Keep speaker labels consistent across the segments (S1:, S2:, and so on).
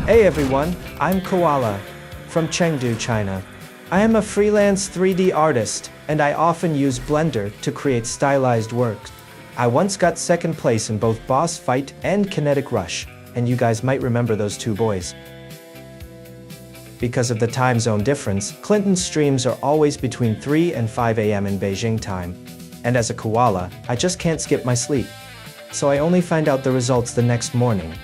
S1: Hey everyone, I'm Koala from Chengdu, China. I am a freelance 3D artist, and I often use Blender to create stylized works. I once got second place in both Boss Fight and Kinetic Rush, and you guys might remember those two boys. Because of the time zone difference, Clinton's streams are always between 3 and 5 a.m. in Beijing time. And as a koala, I just can't skip my sleep. So I only find out the results the next morning.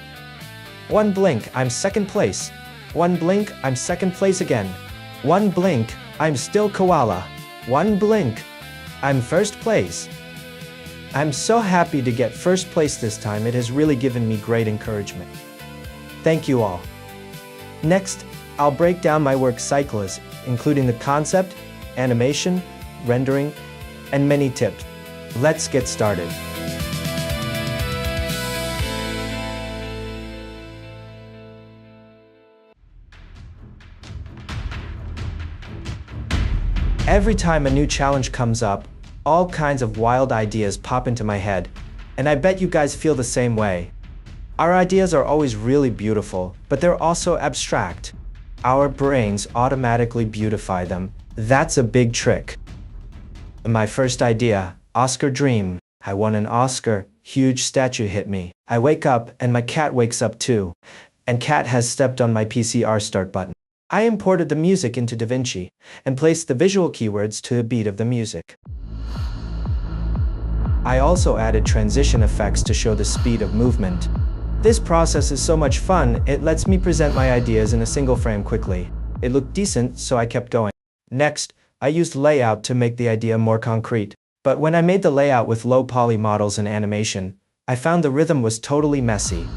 S1: One blink, I'm second place. One blink, I'm second place again. One blink, I'm still koala. One blink, I'm first place. I'm so happy to get first place this time. It has really given me great encouragement. Thank you all. Next, I'll break down my work cycles, including the concept, animation, rendering, and many tips. Let's get started. Every time a new challenge comes up, all kinds of wild ideas pop into my head, and I bet you guys feel the same way. Our ideas are always really beautiful, but they're also abstract. Our brains automatically beautify them. That's a big trick. My first idea, Oscar dream. I won an Oscar, huge statue hit me. I wake up and my cat wakes up too. And cat has stepped on my PCR start button. I imported the music into DaVinci and placed the visual keywords to the beat of the music. I also added transition effects to show the speed of movement. This process is so much fun, it lets me present my ideas in a single frame quickly. It looked decent, so I kept going. Next, I used layout to make the idea more concrete. But when I made the layout with low poly models and animation, I found the rhythm was totally messy.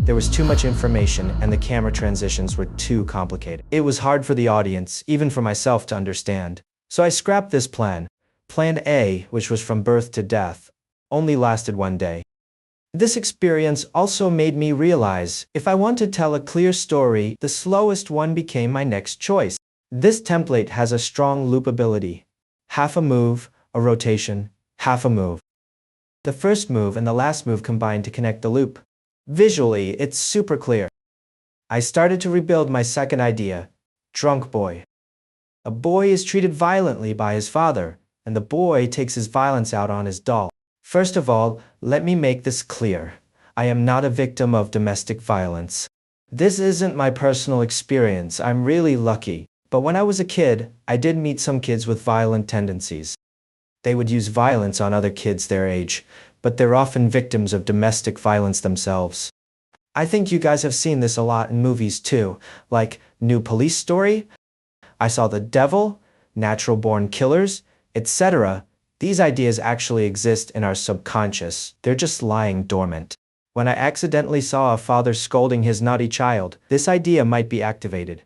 S1: There was too much information and the camera transitions were too complicated. It was hard for the audience, even for myself, to understand. So I scrapped this plan. Plan A, which was from birth to death, only lasted one day. This experience also made me realize, if I want to tell a clear story, the slowest one became my next choice. This template has a strong loop ability. Half a move, a rotation, half a move. The first move and the last move combine to connect the loop. Visually, it's super clear. I started to rebuild my second idea, drunk boy. A boy is treated violently by his father, and the boy takes his violence out on his doll. First of all, let me make this clear. I am not a victim of domestic violence. This isn't my personal experience. I'm really lucky. But when I was a kid, I did meet some kids with violent tendencies. They would use violence on other kids their age, but they're often victims of domestic violence themselves. I think you guys have seen this a lot in movies too, like New Police Story. I Saw the Devil, Natural Born Killers, etc. These ideas actually exist in our subconscious. They're just lying dormant. When I accidentally saw a father scolding his naughty child, this idea might be activated.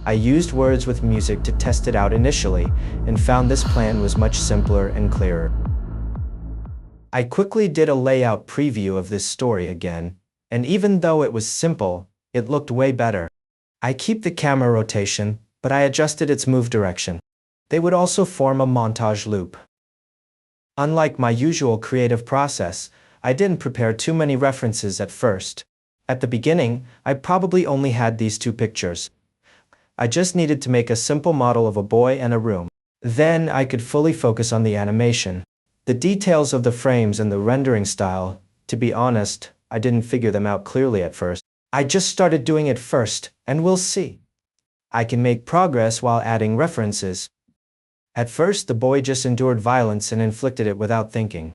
S1: I used words with music to test it out initially, and found this plan was much simpler and clearer. I quickly did a layout preview of this story again, and even though it was simple, it looked way better. I keep the camera rotation, but I adjusted its move direction. They would also form a montage loop. Unlike my usual creative process, I didn't prepare too many references at first. At the beginning, I probably only had these two pictures. I just needed to make a simple model of a boy and a room. Then I could fully focus on the animation. The details of the frames and the rendering style, to be honest, I didn't figure them out clearly at first. I just started doing it first, and we'll see. I can make progress while adding references. At first, the boy just endured violence and inflicted it without thinking.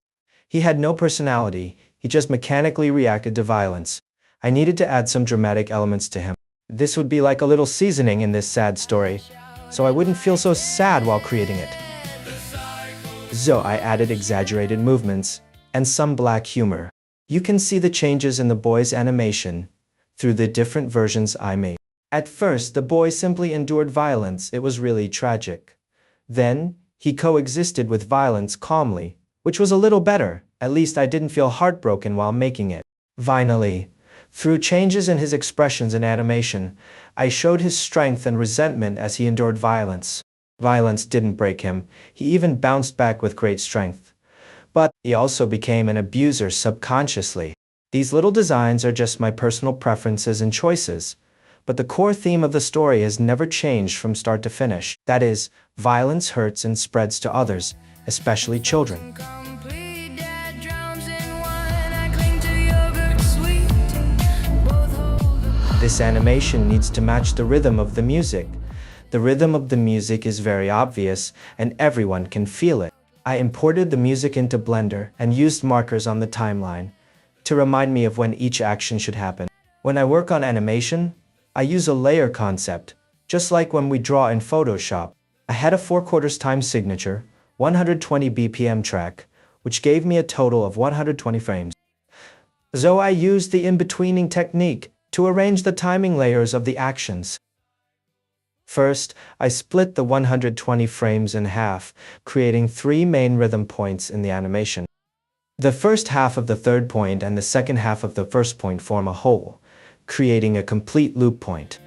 S1: He had no personality, he just mechanically reacted to violence. I needed to add some dramatic elements to him. This would be like a little seasoning in this sad story, so I wouldn't feel so sad while creating it. So I added exaggerated movements and some black humor. You can see the changes in the boy's animation through the different versions I made. At first, the boy simply endured violence. It was really tragic. Then, he coexisted with violence calmly, which was a little better. At least I didn't feel heartbroken while making it. Finally, through changes in his expressions and animation, I showed his strength and resentment as he endured violence. Violence didn't break him, he even bounced back with great strength. But he also became an abuser subconsciously. These little designs are just my personal preferences and choices, but the core theme of the story has never changed from start to finish. That is, violence hurts and spreads to others, especially children. This animation needs to match the rhythm of the music. The rhythm of the music is very obvious, and everyone can feel it. I imported the music into Blender and used markers on the timeline to remind me of when each action should happen. When I work on animation, I use a layer concept, just like when we draw in Photoshop. I had a 4/4 time signature, 120 BPM track, which gave me a total of 120 frames. So I used the in-betweening technique to arrange the timing layers of the actions. First, I split the 120 frames in half, creating 3 main rhythm points in the animation. The first half of the third point and the second half of the first point form a whole, creating a complete loop point.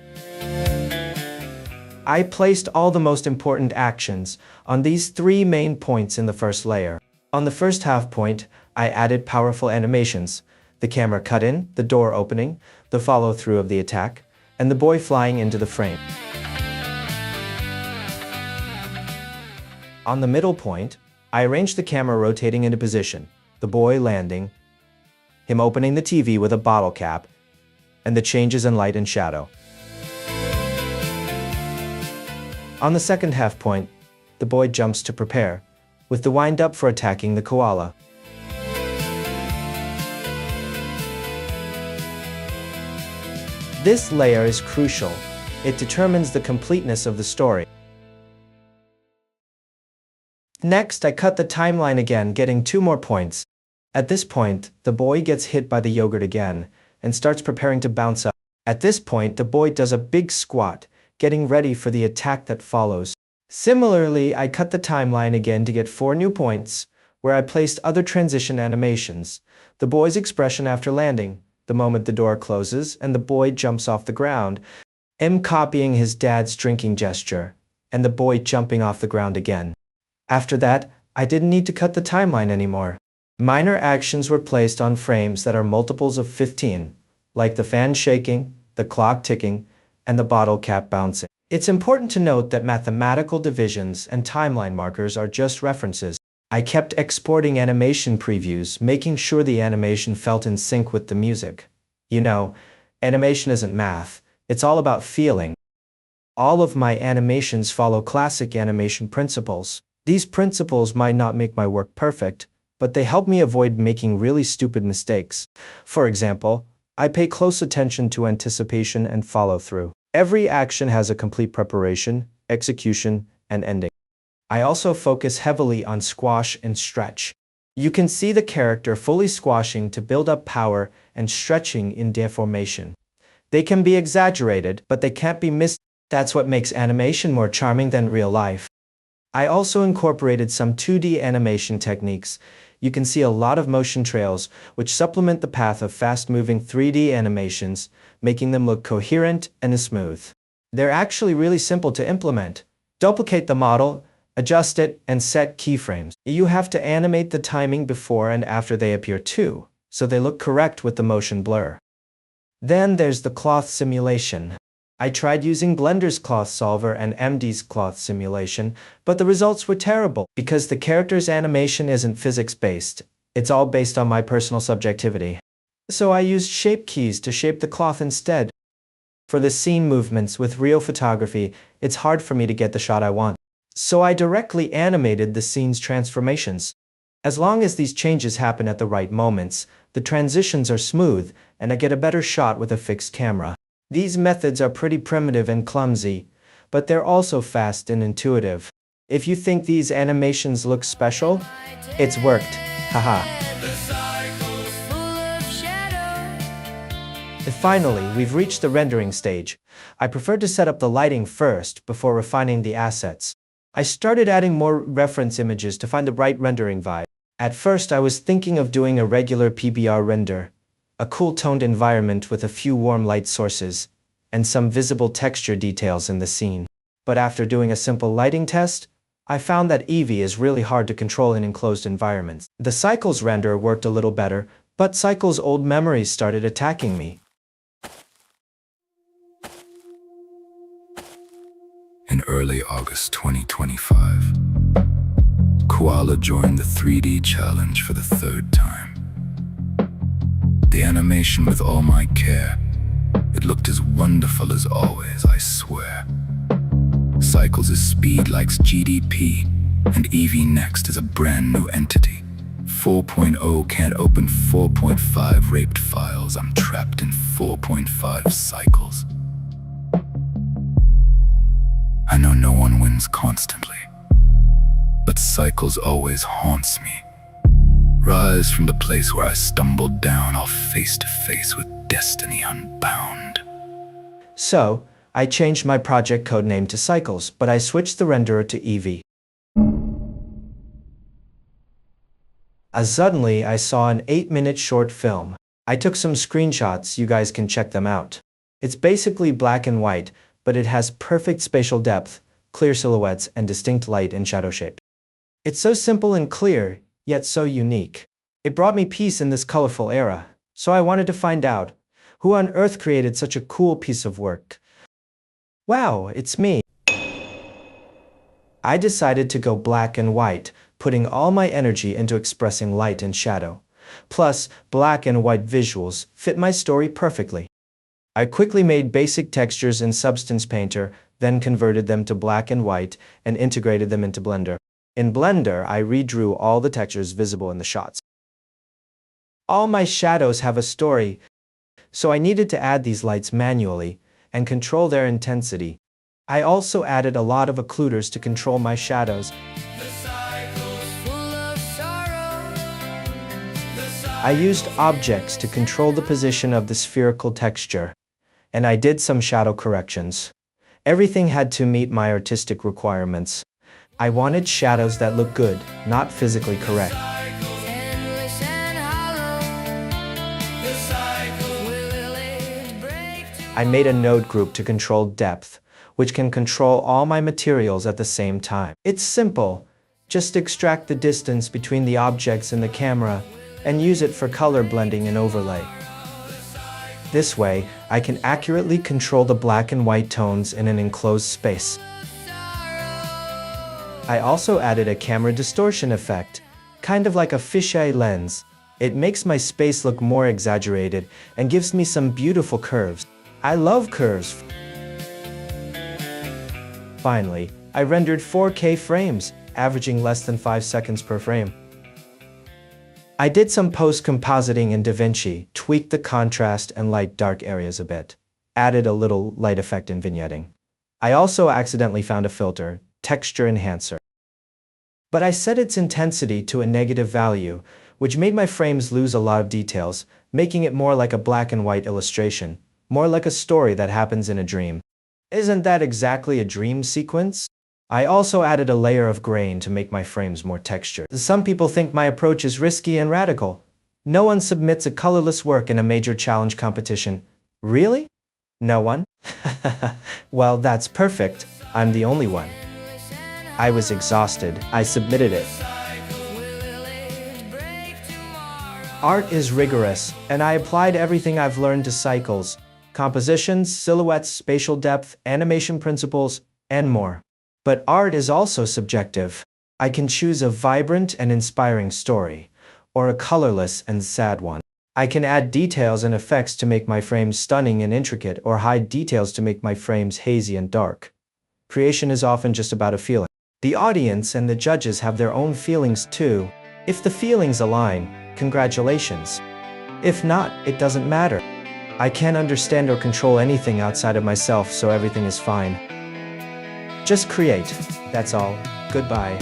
S1: I placed all the most important actions on these 3 main points in the first layer. On the first half point, I added powerful animations: the camera cut in, the door opening, the follow-through of the attack, and the boy flying into the frame. On the middle point, I arranged the camera rotating into position, the boy landing, him opening the TV with a bottle cap, and the changes in light and shadow. On the second half point, the boy jumps to prepare, with the wind-up for attacking the koala. This layer is crucial. It determines the completeness of the story. Next, I cut the timeline again, getting 2 more points. At this point, the boy gets hit by the yogurt again, and starts preparing to bounce up. At this point, the boy does a big squat, getting ready for the attack that follows. Similarly, I cut the timeline again to get 4 new points, where I placed other transition animations: the boy's expression after landing, the moment the door closes and the boy jumps off the ground, him copying his dad's drinking gesture, and the boy jumping off the ground again. After that, I didn't need to cut the timeline anymore. Minor actions were placed on frames that are multiples of 15, like the fan shaking, the clock ticking, and the bottle cap bouncing. It's important to note that mathematical divisions and timeline markers are just references. I kept exporting animation previews, making sure the animation felt in sync with the music. You know, animation isn't math, it's all about feeling. All of my animations follow classic animation principles. These principles might not make my work perfect, but they help me avoid making really stupid mistakes. For example, I pay close attention to anticipation and follow-through. Every action has a complete preparation, execution, and ending. I also focus heavily on squash and stretch. You can see the character fully squashing to build up power and stretching in deformation. They can be exaggerated, but they can't be missed. That's what makes animation more charming than real life. I also incorporated some 2D animation techniques. You can see a lot of motion trails, which supplement the path of fast-moving 3D animations, making them look coherent and smooth. They're actually really simple to implement. Duplicate the model, adjust it, and set keyframes. You have to animate the timing before and after they appear too, so they look correct with the motion blur. Then there's the cloth simulation. I tried using Blender's cloth solver and MD's cloth simulation, but the results were terrible because the character's animation isn't physics-based. It's all based on my personal subjectivity. So I used shape keys to shape the cloth instead. For the scene movements with real photography, it's hard for me to get the shot I want. So I directly animated the scene's transformations. As long as these changes happen at the right moments, the transitions are smooth, and I get a better shot with a fixed camera. These methods are pretty primitive and clumsy, but they're also fast and intuitive. If you think these animations look special, it's worked. Haha. Finally, we've reached the rendering stage. I prefer to set up the lighting first before refining the assets. I started adding more reference images to find the right rendering vibe. At first, I was thinking of doing a regular PBR render, a cool toned environment with a few warm light sources, and some visible texture details in the scene. But after doing a simple lighting test, I found that Eevee is really hard to control in enclosed environments. The cycles render worked a little better, But Cycle's old memories started attacking me.
S2: In early August 2025, Koala joined the 3D challenge for the third time. The animation with all my care, it looked as wonderful as always, I swear. Cycles' speed likes GDP, and EV Next is a brand new entity. 4.0 can't open 4.5 raped files. I'm trapped in 4.5 cycles. I know no one wins constantly, but Cycles always haunts me. Rise from the place where I stumbled down, all face to face with destiny unbound.
S1: So, I changed my project codename to Cycles, but I switched the renderer to EV. Suddenly, I saw an 8-minute short film. I took some screenshots, you guys can check them out. It's basically black and white, but it has perfect spatial depth, clear silhouettes, and distinct light and shadow shapes. It's so simple and clear, yet so unique. It brought me peace in this colorful era, so I wanted to find out, who on earth created such a cool piece of work? Wow, it's me. I decided to go black and white, putting all my energy into expressing light and shadow. Plus, black and white visuals fit my story perfectly. I quickly made basic textures in Substance Painter, then converted them to black and white, and integrated them into Blender. In Blender, I redrew all the textures visible in the shots. All my shadows have a story, so I needed to add these lights manually and control their intensity. I also added a lot of occluders to control my shadows. I used objects to control the position of the spherical texture, and I did some shadow corrections. Everything had to meet my artistic requirements. I wanted shadows that look good, not physically correct. I made a node group to control depth, which can control all my materials at the same time. It's simple. Just extract the distance between the objects in the camera and use it for color blending and overlay. This way, I can accurately control the black and white tones in an enclosed space. I also added a camera distortion effect, kind of like a fisheye lens. It makes my space look more exaggerated and gives me some beautiful curves. I love curves. Finally, I rendered 4K frames, averaging less than 5 seconds per frame. I did some post-compositing in DaVinci, tweaked the contrast and light-dark areas a bit, added a little light effect in vignetting. I also accidentally found a filter, texture enhancer. But I set its intensity to a negative value, which made my frames lose a lot of details, making it more like a black and white illustration, more like a story that happens in a dream. Isn't that exactly a dream sequence? I also added a layer of grain to make my frames more textured. Some people think my approach is risky and radical. No one submits a colorless work in a major challenge competition. Really? No one? Well, that's perfect. I'm the only one. I was exhausted. I submitted it. Art is rigorous, and I applied everything I've learned to Cycles: compositions, silhouettes, spatial depth, animation principles, and more. But art is also subjective. I can choose a vibrant and inspiring story, or a colorless and sad one. I can add details and effects to make my frames stunning and intricate, or hide details to make my frames hazy and dark. Creation is often just about a feeling. The audience and the judges have their own feelings too. If the feelings align, congratulations. If not, it doesn't matter. I can't understand or control anything outside of myself, so everything is fine. Just create. That's all. Goodbye.